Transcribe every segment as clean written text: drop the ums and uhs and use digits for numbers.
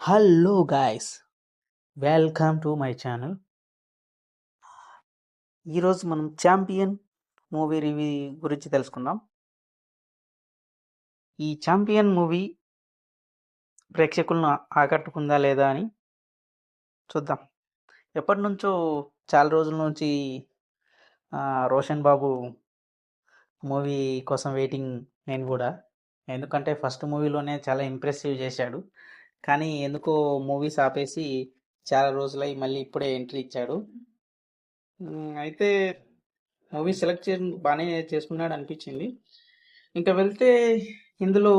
Hello guys, welcome to my channel. ఈరోజు మనం champion movie review గురించి తెలుసుకుందాం. ఈ ఛాంపియన్ మూవీ ప్రేక్షకులను ఆకట్టుకుందా లేదా అని చూద్దాం. ఎప్పటి నుంచో చాలా రోజుల నుంచి రోషన్ బాబు మూవీ కోసం వెయిటింగ్. నేను కూడా, ఎందుకంటే ఫస్ట్ మూవీలోనే చాలా ఇంప్రెసివ్ చేశాడు. కానీ ఎందుకో మూవీస్ ఆపేసి చాలా రోజులై మళ్ళీ ఇప్పుడే ఎంట్రీ ఇచ్చాడు. అయితే మూవీ సెలెక్ట్ చేసి బాగానే చేసుకున్నాడు అనిపించింది. ఇంకా వెళ్తే ఇందులో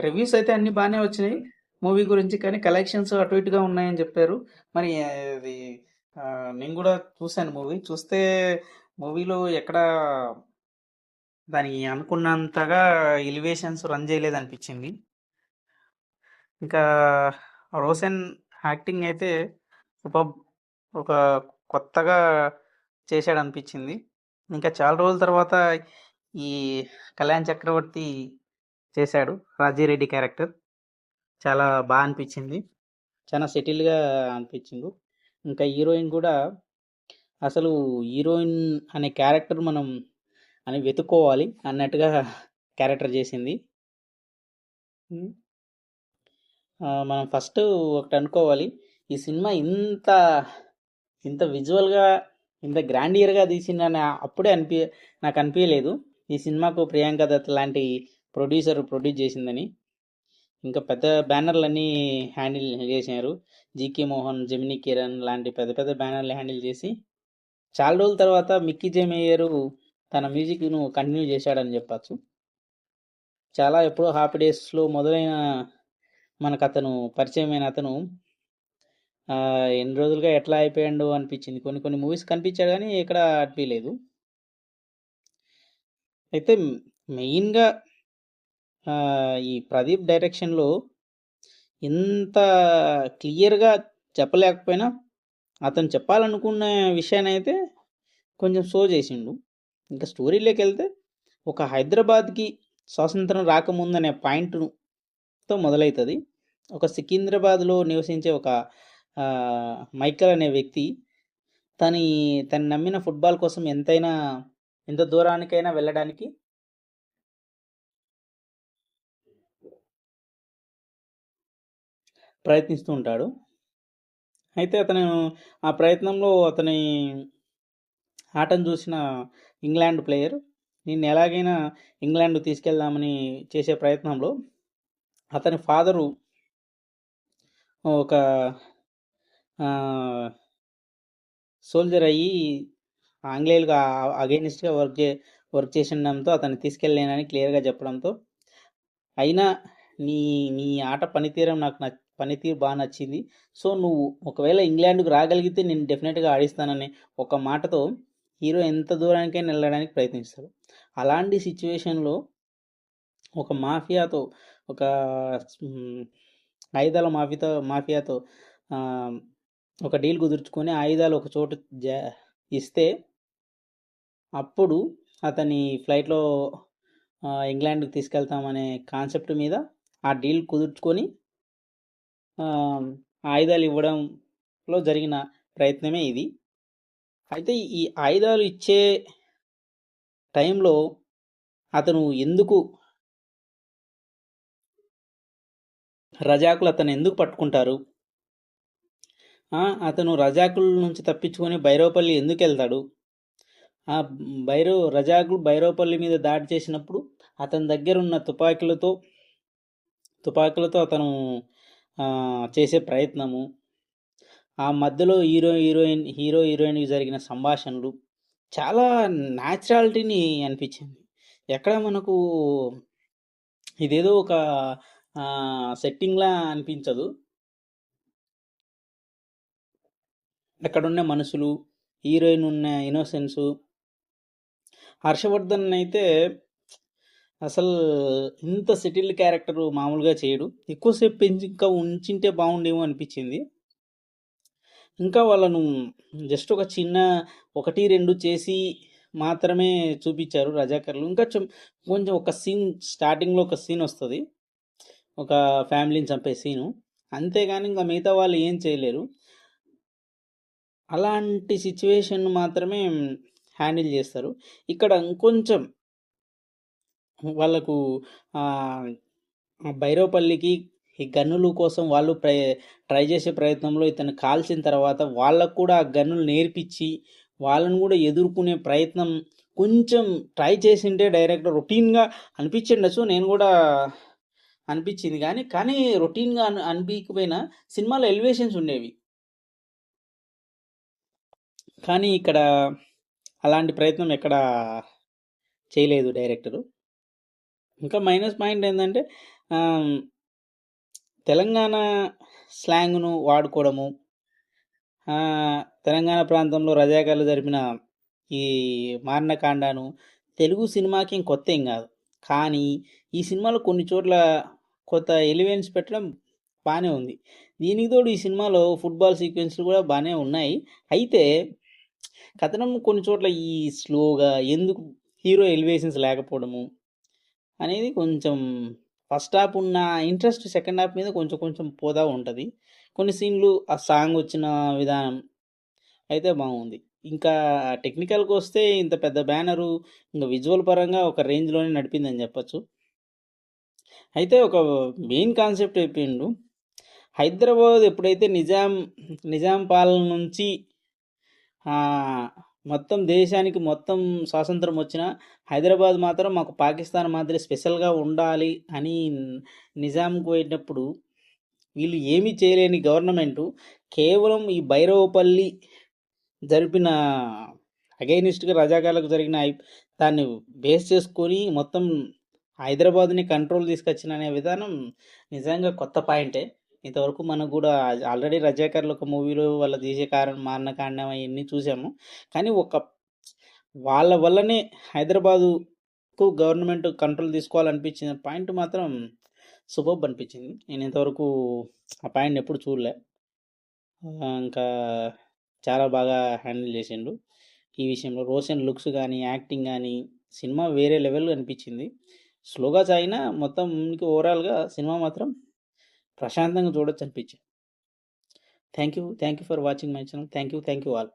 రివ్యూస్ అయితే అన్ని బాగానే వచ్చినాయి మూవీ గురించి, కానీ కలెక్షన్స్ అటు ఇటుగా ఉన్నాయని చెప్పారు. మరి అది నేను కూడా చూశాను. మూవీ చూస్తే మూవీలో ఎక్కడ దానికి అనుకున్నంతగా ఎలివేషన్స్ రన్ చేయలేదు అనిపించింది. ఇంకా రోషన్ యాక్టింగ్ అయితే ఒక కొత్తగా చేశాడు అనిపించింది. ఇంకా చాలా రోజుల తర్వాత ఈ కళ్యాణ్ చక్రవర్తి చేశాడు రాజీరెడ్డి క్యారెక్టర్. చాలా బాగా అనిపించింది, చాలా సెటిల్గా అనిపించింది. ఇంకా హీరోయిన్ కూడా, అసలు హీరోయిన్ అనే క్యారెక్టర్ మనం అని వెతుక్కోవాలి అన్నట్టుగా క్యారెక్టర్ చేసింది. మనం ఫస్ట్ ఒకటి అనుకోవాలి, ఈ సినిమా ఇంత ఇంత విజువల్గా ఇంత గ్రాండియర్గా తీసిందని అప్పుడే నాకు అనిపించలేదు. ఈ సినిమాకు ప్రియాంక దత్ లాంటి ప్రొడ్యూస్ చేసిందని. ఇంకా పెద్ద బ్యానర్లన్నీ హ్యాండిల్ చేసినారు. జీకే మోహన్, జెమినీ కిరణ్ లాంటి పెద్ద పెద్ద బ్యానర్లు హ్యాండిల్ చేసి చాలా రోజుల తర్వాత మిక్కీ జే మేయర్ తన మ్యూజిక్ను కంటిన్యూ చేశాడని చెప్పచ్చు. చాలా ఎప్పుడో హ్యాపీ డేస్లో మొదలైన మనకు అతను పరిచయమైన అతను ఎన్ని రోజులుగా ఎట్లా అయిపోయాడు అనిపించింది. కొన్ని మూవీస్ కనిపించాడు కానీ ఎక్కడ అనిపించలేదు. అయితే మెయిన్గా ఈ ప్రదీప్ డైరెక్షన్లో ఇంత క్లియర్గా చెప్పలేకపోయినా అతను చెప్పాలనుకున్న విషయాన్ని అయితే కొంచెం షో చేసిండు. ఇంకా స్టోరీలోకి వెళ్తే, ఒక హైదరాబాద్కి స్వాతంత్రం రాకముందనే పాయింట్తో మొదలవుతుంది. ఒక సికింద్రాబాద్లో నివసించే ఒక మైకల్ అనే వ్యక్తి తను నమ్మిన ఫుట్బాల్ కోసం ఎంత దూరానికైనా వెళ్ళడానికి ప్రయత్నిస్తూ ఉంటాడు. అయితే అతను ఆ ప్రయత్నంలో అతని ఆటను చూసిన ఇంగ్లాండ్ ప్లేయర్ నిన్ను ఎలాగైనా ఇంగ్లాండ్ తీసుకెళ్దామని చేసే ప్రయత్నంలో అతని ఫాదరు ఒక సోల్జర్ అయ్యి ఆంగ్లేయులుగా అగైనిస్ట్గా వర్క్ చేసిండడంతో అతన్ని తీసుకెళ్ళలేనని క్లియర్గా చెప్పడంతో, అయినా నీ నీ ఆట పనితీరు బాగా నచ్చింది, సో నువ్వు ఒకవేళ ఇంగ్లాండ్కి రాగలిగితే నేను డెఫినెట్గా ఆడిస్తానని ఒక మాటతో హీరో ఎంత దూరానికైనా వెళ్ళడానికి ప్రయత్నిస్తాడు. అలాంటి సిచ్యువేషన్లో ఒక ఆయుధాల మాఫియాతో ఒక డీల్ కుదుర్చుకొని ఆయుధాలు ఒక చోటు ఇస్తే, అప్పుడు అతని ఫ్లైట్లో ఇంగ్లాండ్కి తీసుకెళ్తామనే కాన్సెప్ట్ మీద ఆ డీల్ కుదుర్చుకొని ఆయుధాలు ఇవ్వడంలో జరిగిన ప్రయత్నమే ఇది. అయితే ఈ ఆయుధాలు ఇచ్చే టైంలో అతను ఎందుకు రజాకులు అతను ఎందుకు పట్టుకుంటారు, అతను రజాకుల నుంచి తప్పించుకొని భైరవపల్లి ఎందుకు వెళ్తాడు, రజాకులు భైరవపల్లి మీద దాడి చేసినప్పుడు అతని దగ్గర ఉన్న తుపాకులతో అతను చేసే ప్రయత్నము, ఆ మధ్యలో హీరో హీరోయిన్కి జరిగిన సంభాషణలు చాలా న్యాచురాలిటీని అనిపించింది. ఎక్కడ మనకు ఇదేదో ఒక సెట్టింగ్లా అనిపించదు. అక్కడున్న మనుషులు, హీరోయిన్ ఉన్న ఇన్నోసెన్సు, హర్షవర్ధన్ అయితే అసలు ఇంత సెటిల్డ్ క్యారెక్టర్ మామూలుగా చేయడు. ఎక్కువసేపు పెంచి ఇంకా ఉంచింటే బాగుండేమో అనిపించింది. ఇంకా వాళ్ళను జస్ట్ ఒక చిన్న 1-2 చేసి మాత్రమే చూపించారు రజాకర్లు. ఇంకా కొంచెం ఒక సీన్ స్టార్టింగ్లో ఒక సీన్ వస్తుంది, ఒక ఫ్యామిలీని చంపే సీను. అంతేగాని ఇంకా మిగతా వాళ్ళు ఏం చేయలేరు. అలాంటి సిచ్యువేషన్ మాత్రమే హ్యాండిల్ చేస్తారు. ఇక్కడ ఇంకొంచెం వాళ్ళకు బైరవపల్లికి ఈ గన్నుల కోసం వాళ్ళు ట్రై చేసే ప్రయత్నంలో ఇతను కాల్చిన తర్వాత వాళ్ళకు కూడా ఆ గన్నులు నేర్పించి వాళ్ళను కూడా ఎదుర్కొనే ప్రయత్నం కొంచెం ట్రై చేసింటే డైరెక్టర్ రొటీన్గా అనిపించిండొచ్చు. నేను కూడా అనిపించింది కానీ రొటీన్గా అనిపించకపోయినా సినిమాలో ఎలివేషన్స్ ఉండేవి. కానీ ఇక్కడ అలాంటి ప్రయత్నం ఎక్కడ చేయలేదు డైరెక్టరు. ఇంకా మైనస్ పాయింట్ ఏంటంటే తెలంగాణ స్లాంగ్ను వాడుకోవడము, తెలంగాణ ప్రాంతంలో రజాకార్లు జరిపిన ఈ మారణకాండను తెలుగు సినిమాకి కొత్త ఏం కాదు. కానీ ఈ సినిమాలో కొన్ని చోట్ల కొత్త ఎలివెన్స్ పెట్టడం బాగానే ఉంది. దీనికి తోడు ఈ సినిమాలో ఫుట్బాల్ సీక్వెన్స్లు కూడా బాగానే ఉన్నాయి. అయితే కథనం కొన్ని చోట్ల ఈ స్లోగా ఎందుకు హీరో ఎలివేషన్స్ లేకపోవడము అనేది కొంచెం ఫస్ట్ హాఫ్ ఉన్న ఇంట్రెస్ట్ సెకండ్ హాఫ్ మీద కొంచెం కొంచెం పోదా ఉంటుంది. కొన్ని సీన్లు ఆ సాంగ్ వచ్చిన విధానం అయితే బాగుంది. ఇంకా టెక్నికల్కి వస్తే ఇంత పెద్ద బ్యానరు ఇంకా విజువల్ పరంగా ఒక రేంజ్లోనే నడిపిందని చెప్పచ్చు. అయితే ఒక మెయిన్ కాన్సెప్ట్ అయిపోయిండు. హైదరాబాద్ ఎప్పుడైతే నిజాం పాలన నుంచి మొత్తం దేశానికి మొత్తం స్వాతంత్రం వచ్చిన హైదరాబాద్ మాత్రం మాకు పాకిస్తాన్ మాదిరి స్పెషల్గా ఉండాలి అని నిజాంకు పోయినప్పుడు వీళ్ళు ఏమీ చేయలేని గవర్నమెంటు కేవలం ఈ భైరవపల్లి జరిపిన అగైనిస్ట్గా రజాకార్లకు జరిగిన దాన్ని బేస్ చేసుకొని మొత్తం హైదరాబాద్ని కంట్రోల్ తీసుకొచ్చిన అనే విధానం నిజంగా కొత్త పాయింటే. ఇంతవరకు మనకు కూడా ఆల్రెడీ రజాకార్లు ఒక మూవీలో వాళ్ళ తీసే కారణం మారణకాండం అవన్నీ చూసాము. కానీ వాళ్ళ వల్లనే హైదరాబాదుకు గవర్నమెంట్ కంట్రోల్ తీసుకోవాలనిపించిన పాయింట్ మాత్రం సూపర్బ్ అనిపించింది. నేను ఇంతవరకు ఆ పాయింట్ ఎప్పుడు చూడలే. ఇంకా చాలా బాగా హ్యాండిల్ చేసిండు ఈ విషయంలో. రోషన్ లుక్స్ కానీ యాక్టింగ్ కానీ సినిమా వేరే లెవెల్ అనిపించింది. స్లోగా సాగినా మొత్తం ఓవరాల్గా సినిమా మాత్రం ప్రశాంతంగా చూడొచ్చు అనిపించింది. Thank you for watching my channel. Thank you all.